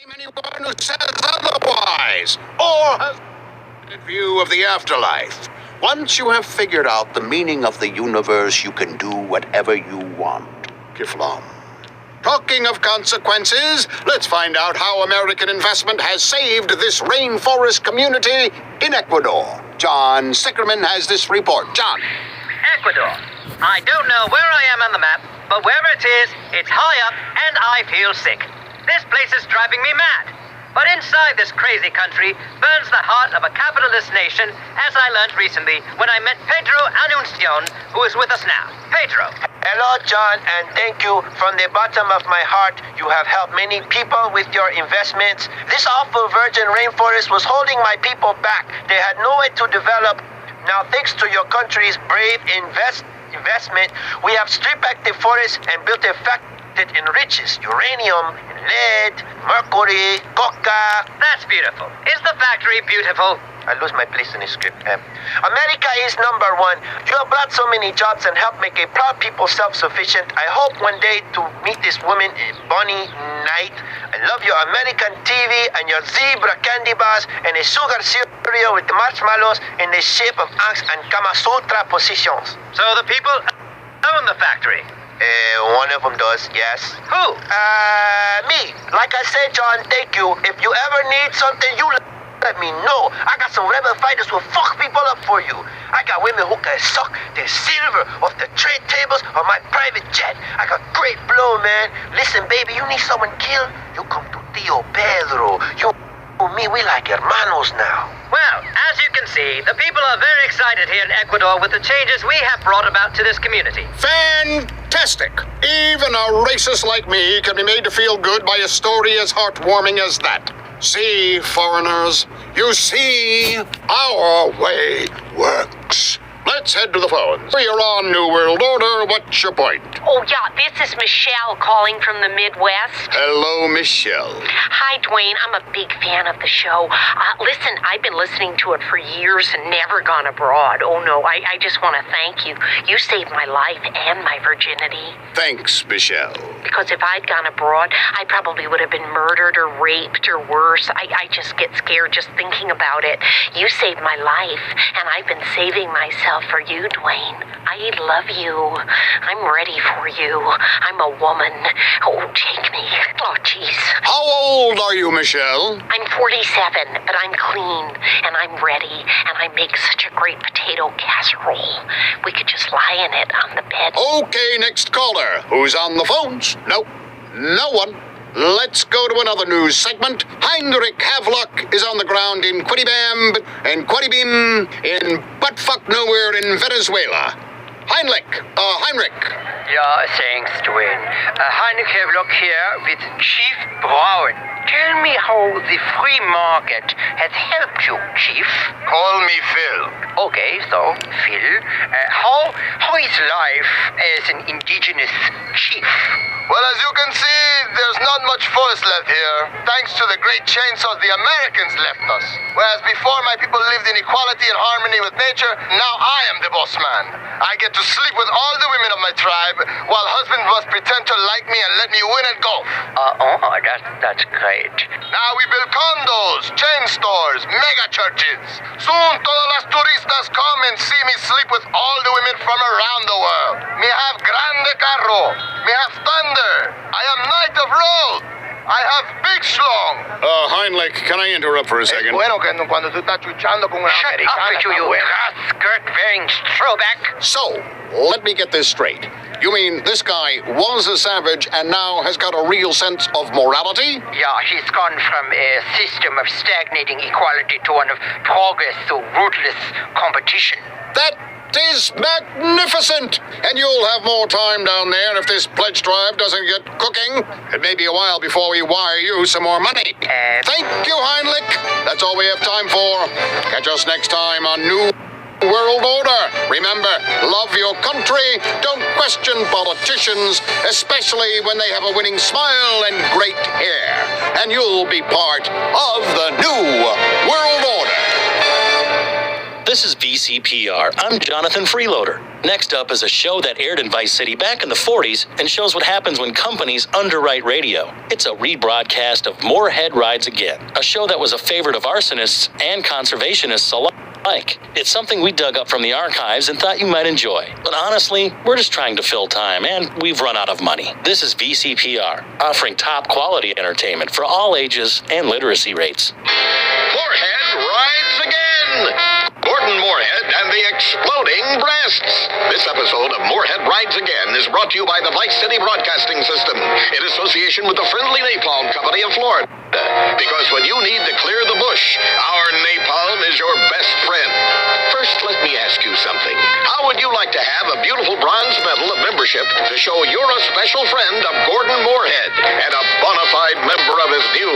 Anyone who says otherwise, or has a view of the afterlife. Once you have figured out the meaning of the universe, you can do whatever you want. Kiflam. Talking of consequences, let's find out how American investment has saved this rainforest community in Ecuador. John Sickerman has this report. John. Ecuador. I don't know where I am on the map, but wherever it is, it's high up and I feel sick. This place is driving me mad. But inside this crazy country burns the heart of a capitalist nation, as I learned recently when I met Pedro Anuncion, who is with us now. Pedro. Hello, John, and thank you from the bottom of my heart. You have helped many people with your investments. This awful virgin rainforest was holding my people back. They had nowhere to develop. Now, thanks to your country's brave investment, we have stripped back the forest and built a factory that enriches uranium, lead, mercury, coca. That's beautiful. Is the factory beautiful? I lose my place in the script. America is number one. You have brought so many jobs and helped make a proud people self-sufficient. I hope one day to meet this woman, Bonnie Knight. I love your American TV and your zebra candy bars and a sugar cereal with marshmallows in the shape of ants and Kama Sutra positions. So the people own the factory? One of them does, yes. Who? Me. Like I said, John, thank you. If you ever need something, you let me know. I got some rebel fighters who will fuck people up for you. I got women who can suck the silver off the trade tables on my private jet. I got great blow, man. Listen, baby, you need someone killed? You come to Tio Pedro. You and me, we like hermanos now. Well, as you can see, the people are very excited here in Ecuador with the changes we have brought about to this community. Fantastic! Even a racist like me can be made to feel good by a story as heartwarming as that. See, foreigners, you see, our way works. Let's head to the phones. We are on New World Order. What's your point? Oh, yeah, this is Michelle calling from the Midwest. Hello, Michelle. Hi, Dwayne. I'm a big fan of the show. Listen, I've been listening to it for years and never gone abroad. Oh, no, I just want to thank you. You saved my life and my virginity. Thanks, Michelle. Because if I'd gone abroad, I probably would have been murdered or raped or worse. I just get scared just thinking about it. You saved my life, and I've been saving myself for you, Dwayne. I love you. I'm ready for you. I'm a woman. Oh, take me. Oh, jeez. How old are you, Michelle? I'm 47, but I'm clean, and I'm ready, and I make such a great potato casserole. We could just lie in it on the bed. Okay, next caller. Who's on the phones? Nope. No one. Let's go to another news segment. Heinrich Havelock is on the ground in Quiribam in buttfuck nowhere in Venezuela. Heinrich. Yeah, thanks, Dwayne. Heinrich Havelock here with Chief Brown. Tell me how the free market has helped you, Chief. Call me Phil. Okay, so, Phil, how is life as an indigenous chief? Well, as you can see, there's not much forest left here, thanks to the great chainsaws the Americans left us. Whereas before my people lived in equality and harmony with nature, now I am the boss man. I get to sleep with all the women of my tribe, while husbands must pretend to like me and let me win at golf. That's great. Now we build condos, chain stores, mega churches. Soon todas las turistas come and see me sleep with all the women from around the world. Me have grande carro. Me have thunder. I am knight of road. I have big schlong. Heinrich, can I interrupt for a second? Bueno, que cuando tú estás chuchando con una Shut americana. up with you skirt-wearing throwback. So, let me get this straight. You mean this guy was a savage and now has got a real sense of morality? Yeah, he's gone from a system of stagnating equality to one of progress through ruthless competition. That is magnificent! And you'll have more time down there if this pledge drive doesn't get cooking. It may be a while before we wire you some more money. Thank you, Heinrich. That's all we have time for. Catch us next time on New World Order. Remember, love your country. Don't question politicians, especially when they have a winning smile and great hair. And you'll be part of the New World Order. This is VCPR. I'm Jonathan Freeloader. Next up is a show that aired in Vice City back in the 40s and shows what happens when companies underwrite radio. It's a rebroadcast of Moorhead Rides Again, a show that was a favorite of arsonists and conservationists alike. It's something we dug up from the archives and thought you might enjoy. But honestly, we're just trying to fill time, and we've run out of money. This is VCPR, offering top quality entertainment for all ages and literacy rates. Moorhead rides again! Gordon Moorhead and the Exploding Breasts. This episode of Moorhead Rides Again is brought to you by the Vice City Broadcasting System in association with the Friendly Napalm Company of Florida. Because when you need to clear the bush, our napalm is your best friend. First, let me ask you something. How would you like to have a beautiful bronze medal of membership to show you're a special friend of Gordon Moorhead and a bona fide member of his new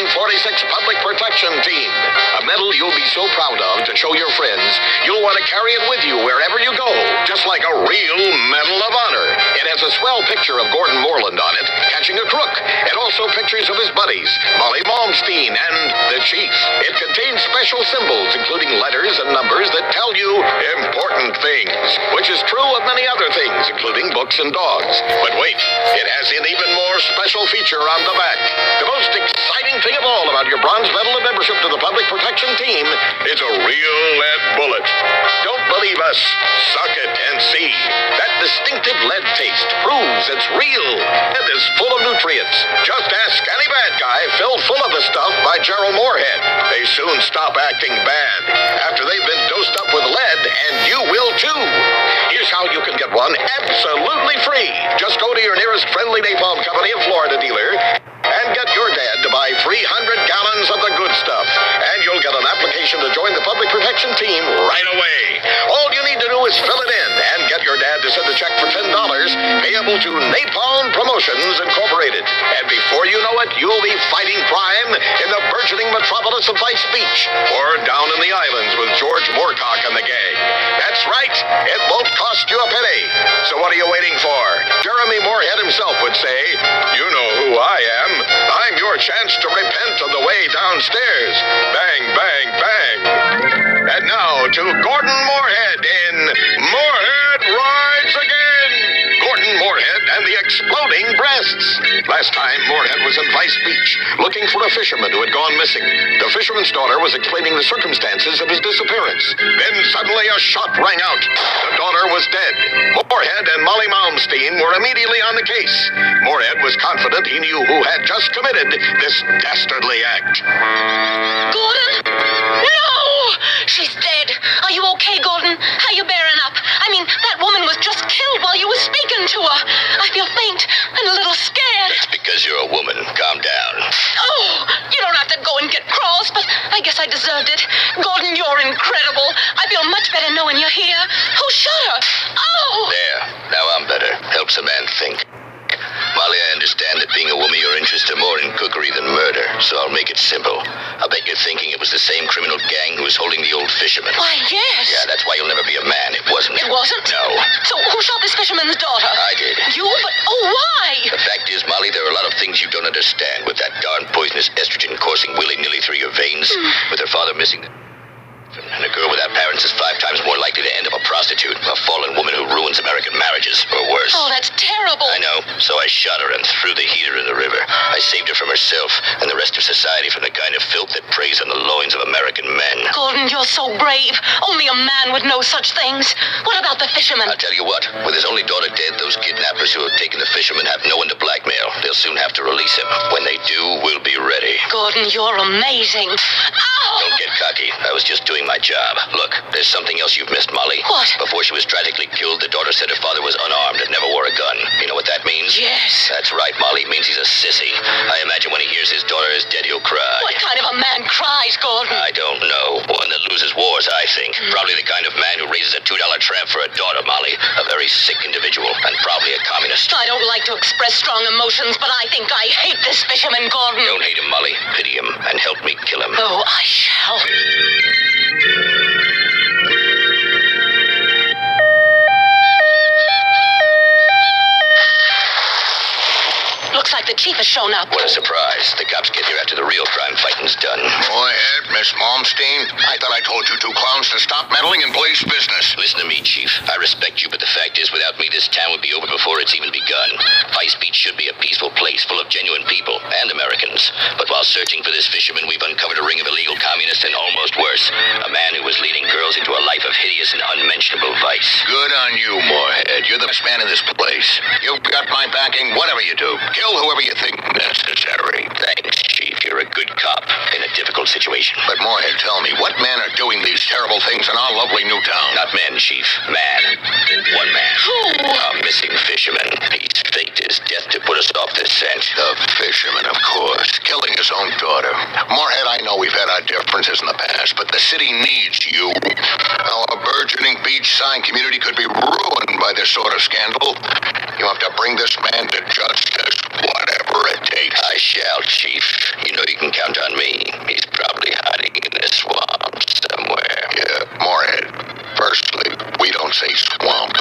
1946 Public Protection Team? A medal you'll be so proud of to show your friends, you'll want to carry it with you wherever you go, just like a real Medal of Honor. It has a swell picture of Gordon Moorland on it, catching a crook, and also pictures of his buddies, Molly Malmsteen and the Chief. It contains special symbols, including letters and numbers that tell you important things, which is true of many other things, including books and dogs. But wait, it has an even more special feature on the back. The most exciting thing of all about your bronze medal of membership to the Public Protection Team is a real lead bullet. Don't believe us? Suck it and see. That distinctive lead taste proves it's real. It is full of nutrients. Just ask any bad guy filled full of the stuff by Gerald Moorhead. They soon stop acting bad after they've been dosed up with lead, and you will too. Here's how you can get one absolutely free. Just go to your nearest Friendly Napalm Company of Florida dealer and get your dad to buy 300 gallons of the good stuff. And you'll get an application to join the Public Protection Team right away. All you need to do is fill it in and get your dad to send a check for $10 payable to Napalm Promotions Incorporated. And before you know it, you'll be fighting crime in the burgeoning metropolis of Vice Beach or down in the islands with George Moorcock and the gang. That's right. It won't cost you a penny. So what are you waiting for? Jeremy Moorhead himself would say, "You know who I am. I'm your chance to repent on the way downstairs." Bang, bang, bang. And now to Gordon Moorhead in Moorhead Rides Again. Gordon Moorhead and the Exploding Breasts. Last time, Moorhead was in Vice Beach, looking for a fisherman who had gone missing. The fisherman's daughter was explaining the circumstances of his disappearance. Then suddenly a shot rang out. The daughter was dead. Moorhead and Molly Malmsteen were immediately on the case. Moorhead was confident he knew who had just committed this dastardly act. Gordon? No! She's dead. Are you okay, Gordon? How you bearing up? I mean, that woman was just killed while you were speaking to her. I feel faint and a little scared. It's because you're a woman. Calm down. Oh, you don't have to go and get cross, but I guess I deserved it. Gordon, you're incredible. I feel much better knowing you're here. Who shot her? Oh! There. Now I'm better. Helps a man think. Molly, I understand that being a woman, your interests are more in cookery than murder, so I'll make it simple. I bet you're thinking it was the same criminal gang who was holding the old fisherman. Why, yes. Yeah, that's why you'll never be a man. It wasn't. It wasn't? No. So who shot this fisherman's daughter? I did. You? But, why? The fact is, Molly, there are a lot of things you don't understand with that darn poisonous estrogen coursing willy-nilly through your veins, with her father missing. And a girl without parents is 5 times more likely to end up a prostitute, a fallen woman who ruins American marriages, or worse. Oh, that's terrible. I know. So I shot her and threw the heater in the river. I saved her from herself and the rest of society from the kind of filth that preys on the loins of American men. Gordon, you're so brave. Only a man would know such things. What about the fisherman? I'll tell you what. With his only daughter dead, those kidnappers who have taken the fisherman have no one to blackmail. They'll soon have to release him. When they do, we'll be ready. Gordon, you're amazing. Ow! Don't get cocky. I was just doing my job. Look, there's something else you've missed, Molly. What? Before she was tragically killed, the daughter said her father was unarmed and never wore a gun. You know what that means? Yes. That's right, Molly. It means he's a sissy. I imagine when he hears his daughter is dead, he'll cry. What kind of a man cries, Gordon? I don't know. One that loses wars, I think. Probably the kind of man who raises a $2 tramp for a daughter, Molly. A very sick individual, and probably a communist. I don't like to express strong emotions, but I think I hate this fisherman, Gordon. Don't hate him, Molly. Pity him, and help me kill him. Oh, I shall. Looks like the the chief has shown up. What a surprise. The cops get here after the real crime fighting's done. Go ahead, Miss Malmsteen. I thought I told you two clowns to stop meddling in police business. Listen to me, Chief. I respect you, but the fact is, without me, this town would be over before it's even begun. Vice Beach should be a peaceful place full of genuine people and Americans. But while searching for this fisherman, we've uncovered a ring of illegal communists and almost worse, a man who was leading girls into a life of hideous and unmentionable vice. Good on you, Moorhead. You're the best man in this place. You've got my backing, whatever you do. Kill whoever you think necessary. Thanks, Chief. You're a good cop in a difficult situation. But Moorhead, tell me, what men are doing these terrible things in our lovely new town? Not men, Chief. Man. One man. Who? A missing fisherman. He's faked his death to put us off the scent. The fisherman, of course. Killing his own daughter. Moorhead, I know we've had our differences in the past, but the city needs you. Our burgeoning beachside community could be ruined by this sort of scandal. You have to bring this man to justice, whatever it takes. I shall, Chief. You know you can count on me. He's probably hiding in the swamp somewhere. Yeah, Moorhead. Firstly, we don't say swamp.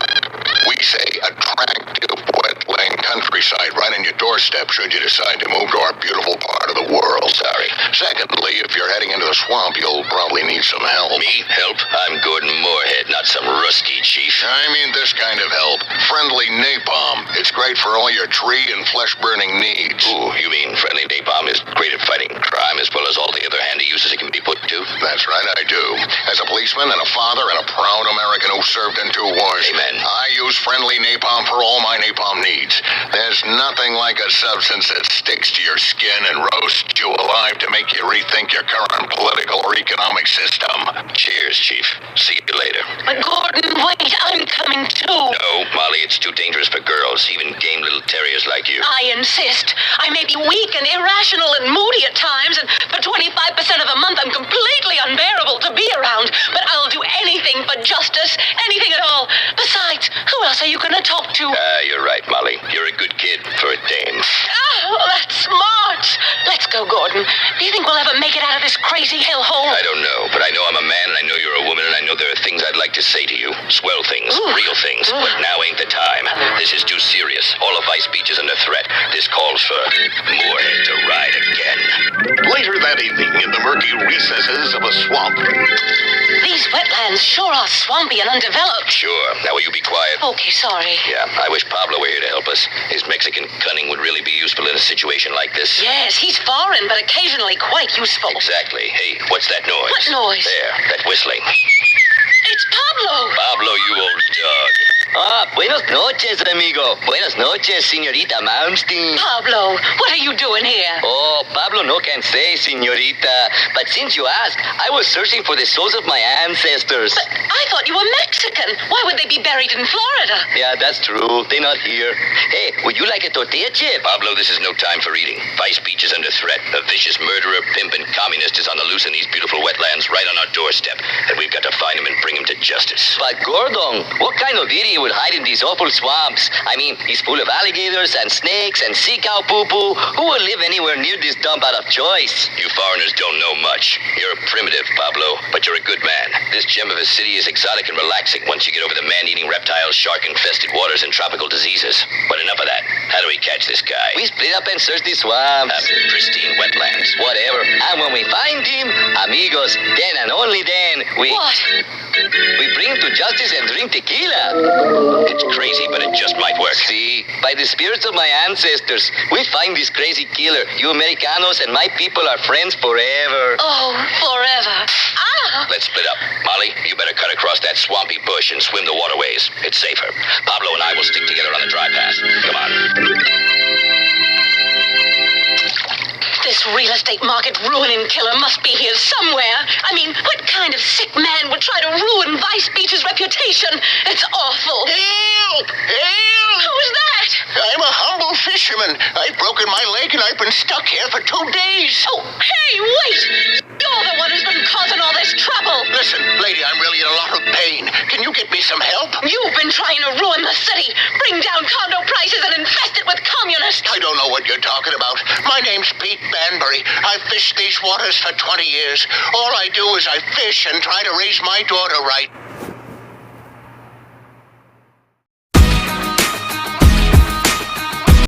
We say attractive wetland countryside right on your doorstep should you decide to move to our beautiful part of the world. Sorry. Secondly, if you're heading into the swamp, you'll probably need some help. Me? Help? I'm Gordon Moorhead, not some rusky, Chief. I mean this kind of help. Friendly napalm. It's great for all your tree and flesh-burning needs. Ooh, you mean friendly napalm is great at fighting crime as well as all the other handy uses it can be put to? That's right, I do. As a policeman and a father and a proud American who served in 2 wars. Amen. I use friendly napalm for all my napalm needs. There's nothing like a substance that sticks to your skin and roasts you alive to make you rethink your current political or economic system. Cheers, Chief. See you later. But Gordon, wait, I'm coming too. No, Molly, it's too dangerous for girls, even game little terriers like you. I insist. I may be weak and irrational and moody at times, and for 25% of the month I'm completely unbearable to be around, but I'll do anything for justice, anything at all. Besides, who else are you going to talk to? You're right, Molly. You're a good kid for a dame. Oh, that's smart. Let's go, Gordon. Do you think we'll ever make it out of this crazy hellhole? I don't know, but I know I'm a man, and I know you're a woman, and I know there are things I'd like to say to you. Swell things, real things, but now ain't the time. This is too serious. All of Vice Beach is under threat. This calls for Moorhead to ride again. Later that evening, in the murky recesses of a swamp. These wetlands sure are swampy and undeveloped. Sure. Now will you be quiet? Okay, sorry. Yeah, I wish Pablo were here to help us. His Mexican cunning would really be useful in a situation like this. Yes, he's foreign, but occasionally quite useful. Exactly. Hey, what's that noise? What noise? There, that whistling. It's Pablo! Pablo, you old dog. Ah, buenas noches, amigo. Buenas noches, señorita Malmsteen. Pablo, what are you doing here? Oh, Pablo no can say, señorita. But since you asked, I was searching for the souls of my ancestors. But I thought you were Mexican. Why would they be buried in Florida? Yeah, that's true. They're not here. Hey, would you like a tortilla chip? Pablo, this is no time for eating. Vice Beach is under threat. A vicious murderer, pimp, and communist is on the loose in these beautiful wetlands right on our doorstep. And we've got to find him and bring him to justice. But Gordon, what kind of idiot would hide in these awful swamps? I mean, he's full of alligators and snakes and sea cow poo-poo. Who would live anywhere near this dump out of choice? You foreigners don't know much. You're primitive, Pablo, but you're a good man. This gem of a city is exotic and relaxing once you get over the man-eating reptiles, shark-infested waters, and tropical diseases. But enough of that. How do we catch this guy? We split up and search these swamps. Pristine wetlands. Whatever. And when we find him, amigos, then and only then, we bring him to justice and drink tequila. It's crazy, but it just might work. See, by the spirits of my ancestors, we find this crazy killer. You Americanos and my people are friends forever. Oh, forever. Ah! Let's split up. Molly, you better cut across that swampy bush and swim the waterways. It's safer. Pablo and I will stick together on the dry path. Come on. This real estate market ruining killer must be here somewhere. I mean, what kind of sick man would try to ruin Vice Beach's reputation? It's awful. Help! Help! Who's that? I'm a humble fisherman. I've broken my leg and I've been stuck here for 2 days. Oh, hey, wait! You're the one who's been causing all this trouble. Listen, lady, I'm really in a lot of pain. Can you get me some help? You've been trying to ruin the city, bring down condo prices, and infest it with communists. I don't know what you're talking about. My name's Pete Banbury. I've fished these waters for 20 years. All I do is I fish and try to raise my daughter right.